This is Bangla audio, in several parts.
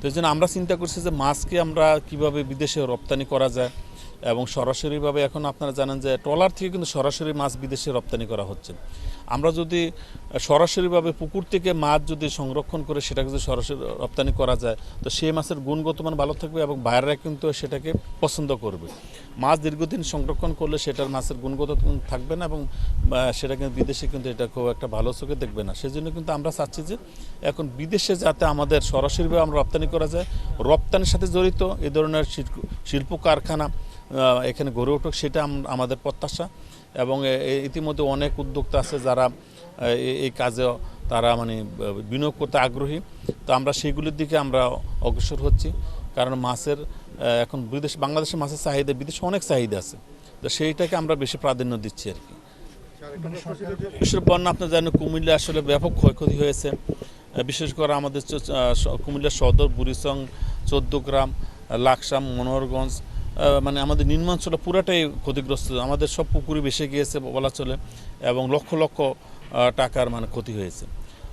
তো এই জন্য আমরা চিন্তা করছি যে মাছকে আমরা কিভাবে বিদেশে রপ্তানি করা যায় এবং সরাসরিভাবে এখন আপনারা জানেন যে ট্রলার থেকে কিন্তু সরাসরি মাছ বিদেশে রপ্তানি করা হচ্ছে। আমরা যদি সরাসরিভাবে পুকুর থেকে মাছ যদি সংরক্ষণ করে সেটাকে যদি সরাসরি রপ্তানি করা যায় তো সেই মাছের গুণগত মান ভালো থাকবে এবং বাইরেরা কিন্তু সেটাকে পছন্দ করবে। মাছ দীর্ঘদিন সংরক্ষণ করলে সেটার মাছের গুণগত থাকবে না এবং সেটা কিন্তু বিদেশে কিন্তু এটা খুব একটা ভালো চোখে দেখবে না। সেজন্য কিন্তু আমরা চাচ্ছি যে এখন বিদেশে যাতে আমাদের সরাসরিভাবে আমরা রপ্তানি করা যায়, রপ্তানির সাথে জড়িত এই ধরনের শিল্প কারখানা এখানে গড়ে উঠুক সেটা আমাদের প্রত্যাশা। এবং ইতিমধ্যে অনেক উদ্যোক্তা আছে যারা এই কাজে তারা মানে বিনিয়োগ করতে আগ্রহী। তো আমরা সেইগুলির দিকে আমরা অগ্রসর হচ্ছি, কারণ মাছের এখন বাংলাদেশের মাছের চাহিদা বিদেশে অনেক চাহিদা আছে, তো সেইটাকে আমরা বেশি প্রাধান্য দিচ্ছি আর কি। বিশ্বের বন্যা আপনার জানেন কুমিল্লা আসলে ব্যাপক ক্ষয়ক্ষতি হয়েছে, বিশেষ করে আমাদের কুমিল্লা সদর, বুড়িচং, 14 গ্রাম, লাকসাম, মনোহরগঞ্জ, মানে আমাদের নিম্নাঞ্চল পুরাটাই ক্ষতিগ্রস্ত। আমাদের সব পুকুরই ভেসে গিয়েছে বলা চলে এবং লক্ষ লক্ষ টাকার মানে ক্ষতি হয়েছে।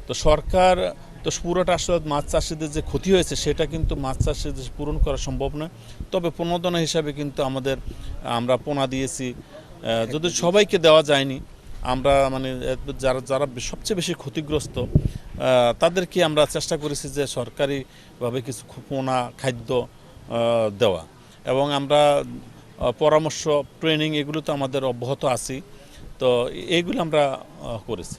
তো সরকার তো পুরোটা আসলে মাছ চাষিদের যে ক্ষতি হয়েছে সেটা কিন্তু মাছ চাষিদের পূরণ করা সম্ভব নয়। তবে প্রণোদনা হিসাবে কিন্তু আমরা পোনা দিয়েছি, যদি সবাইকে দেওয়া যায়নি, আমরা মানে যারা সবচেয়ে বেশি ক্ষতিগ্রস্ত তাদেরকে আমরা চেষ্টা করেছি যে সরকারিভাবে কিছু পোনা খাদ্য দেওয়া, এবং আমরা পরামর্শ, ট্রেনিং এগুলো তো আমাদের অব্যাহত আছি। তো এইগুলো আমরা করেছি।